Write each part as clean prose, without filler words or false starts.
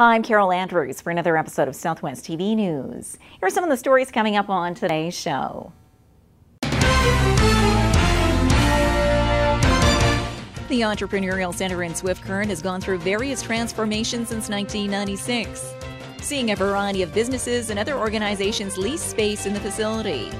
I'm Carol Andrews for another episode of Southwest TV News. Here are some of the stories coming up on today's show. The Entrepreneurial Center in Swift Current has gone through various transformations since 1996, seeing a variety of businesses and other organizations lease space in the facility.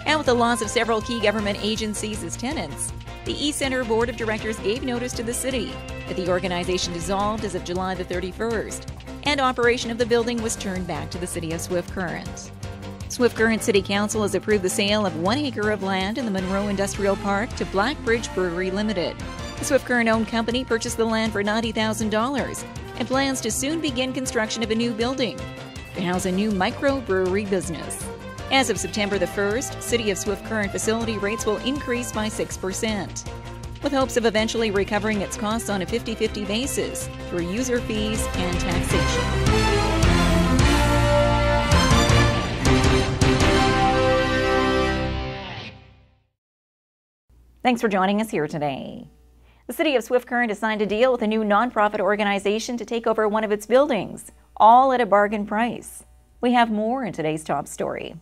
And with the loss of several key government agencies as tenants, the E-Center Board of Directors gave notice to the city that the organization dissolved as of July the 31st, and operation of the building was turned back to the City of Swift Current. Swift Current City Council has approved the sale of 1 acre of land in the Munro Industrial Park to Blackbridge Brewery Limited. The Swift Current-owned company purchased the land for $90,000 and plans to soon begin construction of a new building to house a new microbrewery business. As of September the 1st, City of Swift Current facility rates will increase by 6%, with hopes of eventually recovering its costs on a 50-50 basis through user fees and taxation. Thanks for joining us here today. The City of Swift Current has signed a deal with a new nonprofit organization to take over one of its buildings, all at a bargain price. We have more in today's top story.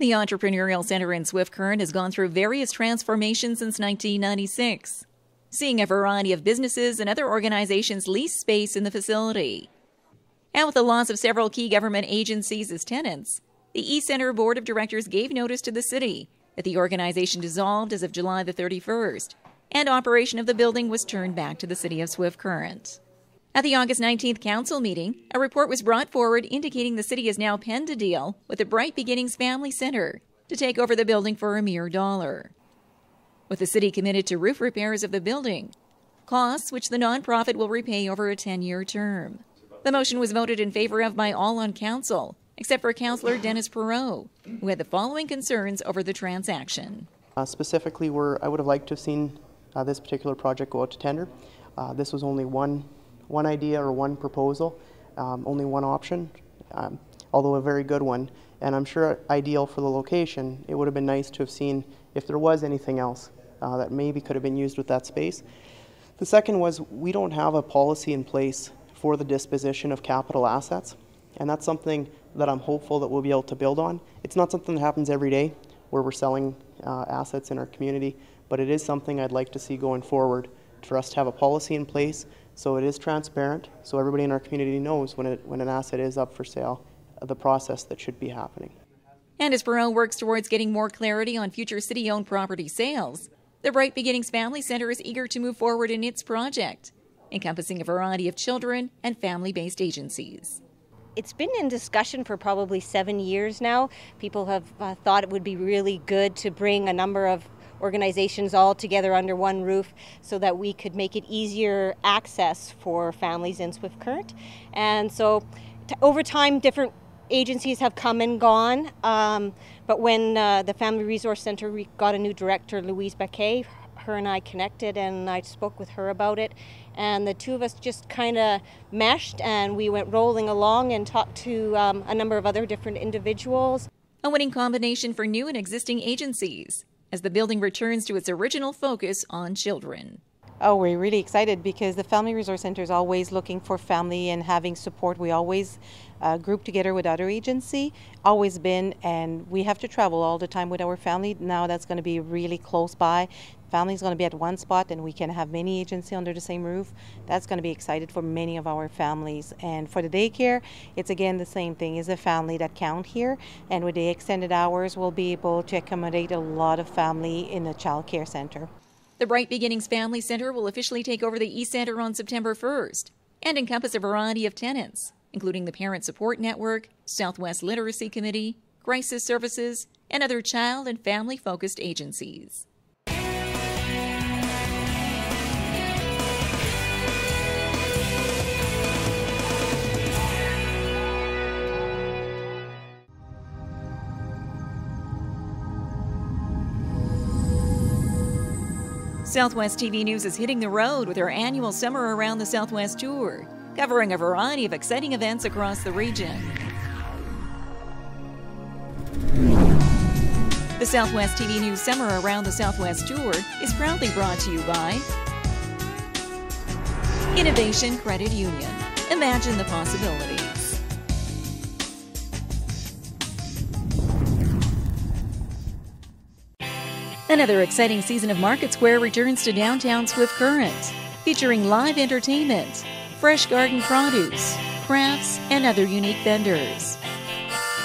The Entrepreneurial Center in Swift Current has gone through various transformations since 1996, seeing a variety of businesses and other organizations lease space in the facility. And with the loss of several key government agencies as tenants, the E-Center Board of Directors gave notice to the city that the organization dissolved as of July the 31st, and operation of the building was turned back to the City of Swift Current. At the August 19th council meeting, a report was brought forward indicating the city has now penned a deal with the Bright Beginnings Family Center to take over the building for a mere $1. With the city committed to roof repairs of the building, costs which the nonprofit will repay over a 10-year term. The motion was voted in favor of by all on council, except for Councillor Dennis Perreault, who had the following concerns over the transaction. Specifically, I would have liked to have seen this particular project go out to tender. This was only one idea or one proposal, only one option, although a very good one, and I'm sure ideal for the location. It would have been nice to have seen if there was anything else that maybe could have been used with that space. The second was, we don't have a policy in place for the disposition of capital assets, and that's something that I'm hopeful that we'll be able to build on. It's not something that happens every day where we're selling assets in our community, but it is something I'd like to see going forward, for us to have a policy in place so it is transparent, so everybody in our community knows when an asset is up for sale, the process that should be happening. And as Perreault works towards getting more clarity on future city-owned property sales, the Bright Beginnings Family Center is eager to move forward in its project, encompassing a variety of children and family-based agencies. It's been in discussion for probably 7 years now. People have thought it would be really good to bring a number of organizations all together under one roof so that we could make it easier access for families in Swift Current. And so over time, different agencies have come and gone. But when the Family Resource Center got a new director, Louise Baquet, her and I connected and I spoke with her about it. And the two of us just kind of meshed and we went rolling along and talked to a number of other different individuals. A winning combination for new and existing agencies, as the building returns to its original focus on children. Oh, we're really excited because the Family Resource Center is always looking for family and having support. We always group together with other agency, always been, and we have to travel all the time with our family. Now that's going to be really close by. Family's going to be at one spot and we can have many agencies under the same roof. That's going to be excited for many of our families. And for the daycare, it's again the same thing. It's a family that count here, and with the extended hours, we'll be able to accommodate a lot of family in the child care center. The Bright Beginnings Family Center will officially take over the E-Center on September 1st and encompass a variety of tenants, including the Parent Support Network, Southwest Literacy Committee, Crisis Services, and other child and family-focused agencies. Southwest TV News is hitting the road with our annual Summer Around the Southwest tour, covering a variety of exciting events across the region. The Southwest TV News Summer Around the Southwest tour is proudly brought to you by Innovation Credit Union, Imagine the possibilities. Another exciting season of Market Square returns to downtown Swift Current, featuring live entertainment, fresh garden produce, crafts, and other unique vendors.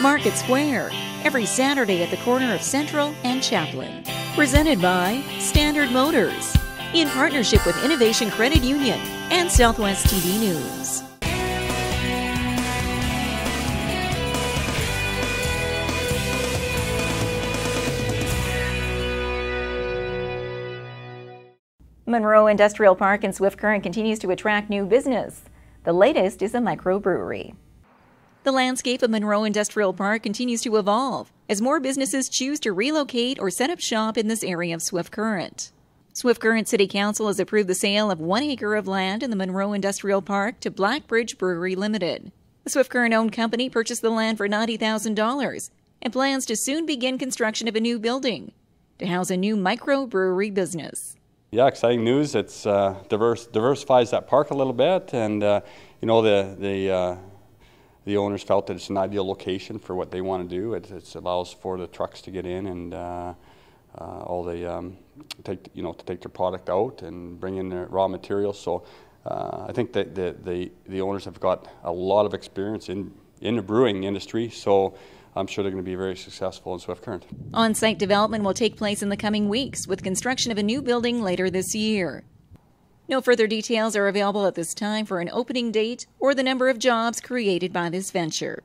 Market Square, every Saturday at the corner of Central and Chaplin. Presented by Standard Motors, in partnership with Innovation Credit Union and Southwest TV News. Munro Industrial Park in Swift Current continues to attract new business. The latest is a microbrewery. The landscape of Munro Industrial Park continues to evolve as more businesses choose to relocate or set up shop in this area of Swift Current. Swift Current City Council has approved the sale of 1 acre of land in the Munro Industrial Park to Blackbridge Brewery Limited. The Swift Current-owned company purchased the land for $90,000 and plans to soon begin construction of a new building to house a new microbrewery business. Yeah, exciting news. It's diversifies that park a little bit, and you know, the owners felt that it's an ideal location for what they want to do. It allows for the trucks to get in and all the to take their product out and bring in their raw materials. So I think that the owners have got a lot of experience in the brewing industry. So I'm sure they're going to be very successful in Swift Current. On-site development will take place in the coming weeks, with construction of a new building later this year. No further details are available at this time for an opening date or the number of jobs created by this venture.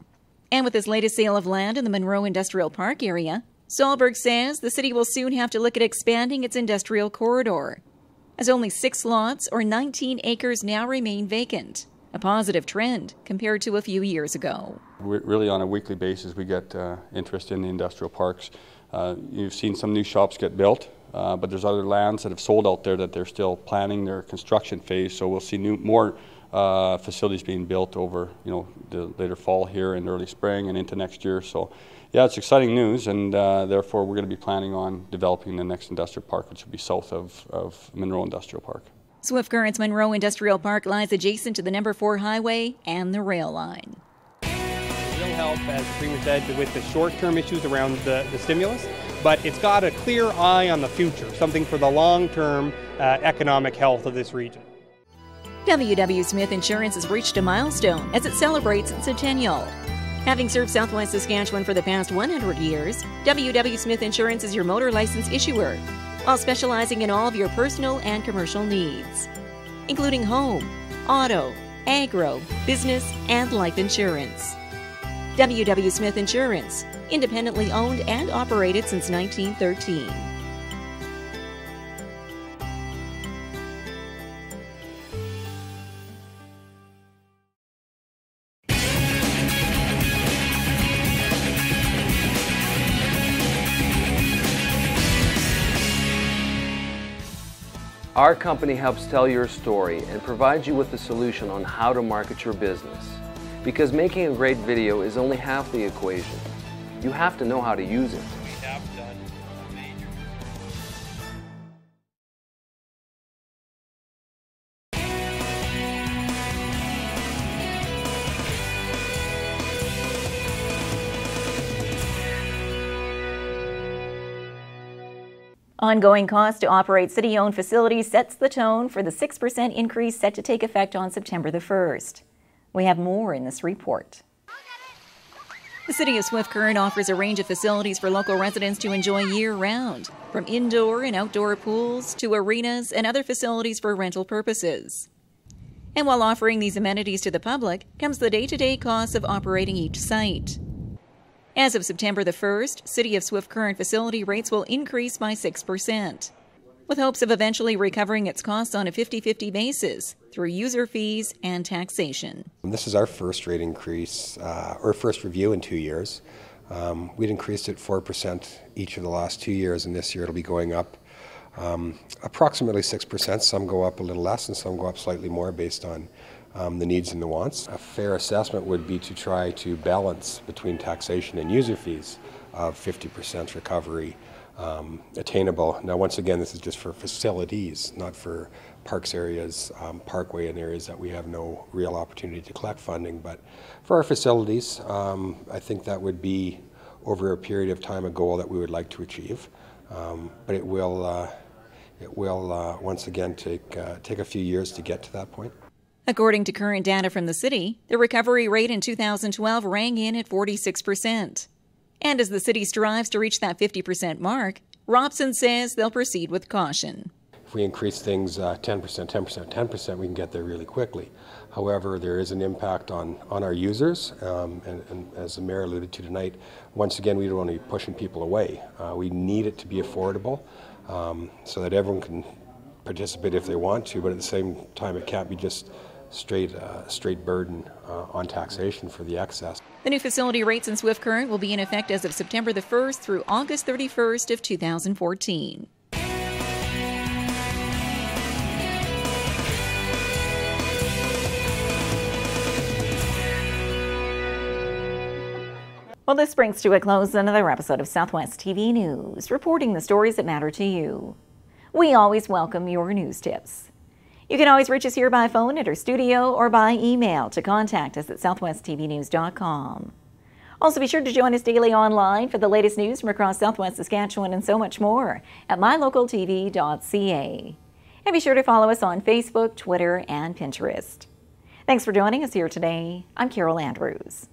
And with this latest sale of land in the Munro Industrial Park area, Sahlberg says the city will soon have to look at expanding its industrial corridor, as only 6 lots or 19 acres now remain vacant. A positive trend compared to a few years ago. Really, on a weekly basis, we get interest in the industrial parks. You've seen some new shops get built, but there's other lands that have sold out there that they're still planning their construction phase. So we'll see more facilities being built over, the later fall here and early spring and into next year. So, yeah, it's exciting news, and therefore we're going to be planning on developing the next industrial park, which will be south of Munro Industrial Park. Swift Current's Munro Industrial Park lies adjacent to the number 4 highway and the rail line. It will help, as the Premier said, with the short-term issues around the stimulus, but it's got a clear eye on the future, something for the long-term economic health of this region. W.W. Smith Insurance has reached a milestone as it celebrates its centennial. Having served Southwest Saskatchewan for the past 100 years, W.W. Smith Insurance is your motor license issuer, while specializing in all of your personal and commercial needs, including home, auto, agro, business, and life insurance. W.W. Smith Insurance, independently owned and operated since 1913. Our company helps tell your story and provides you with a solution on how to market your business. Because making a great video is only half the equation. You have to know how to use it. We have done a major. Ongoing cost to operate city-owned facilities sets the tone for the 6% increase set to take effect on September the 1st. We have more in this report. The City of Swift Current offers a range of facilities for local residents to enjoy year-round, from indoor and outdoor pools to arenas and other facilities for rental purposes. And while offering these amenities to the public comes the day-to-day costs of operating each site. As of September the 1st, City of Swift Current facility rates will increase by 6%, with hopes of eventually recovering its costs on a 50-50 basis through user fees and taxation. This is our first rate increase, or first review in 2 years. We'd increased it 4% each of the last 2 years, and this year it'll be going up approximately 6%. Some go up a little less and some go up slightly more based on the needs and the wants. A fair assessment would be to try to balance between taxation and user fees of 50% recovery attainable. Now, once again, this is just for facilities, not for parks areas, parkway and areas that we have no real opportunity to collect funding. But for our facilities, I think that would be over a period of time a goal that we would like to achieve. But it will once again take a few years to get to that point. According to current data from the city, the recovery rate in 2012 rang in at 46%. And as the city strives to reach that 50% mark, Robson says they'll proceed with caution. If we increase things 10%, 10%, 10%, we can get there really quickly. However, there is an impact on our users, and as the Mayor alluded to tonight, once again, we don't want to be pushing people away. We need it to be affordable so that everyone can participate if they want to, but at the same time, it can't be just straight burden on taxation for the excess. The new facility rates in Swift Current will be in effect as of September the 1st through August 31st of 2014. Well, this brings to a close another episode of Southwest TV News, reporting the stories that matter to you. We always welcome your news tips. You can always reach us here by phone at our studio or by email to contact us at southwesttvnews.com. Also, be sure to join us daily online for the latest news from across Southwest Saskatchewan and so much more at mylocaltv.ca. And be sure to follow us on Facebook, Twitter, and Pinterest. Thanks for joining us here today. I'm Carol Andrews.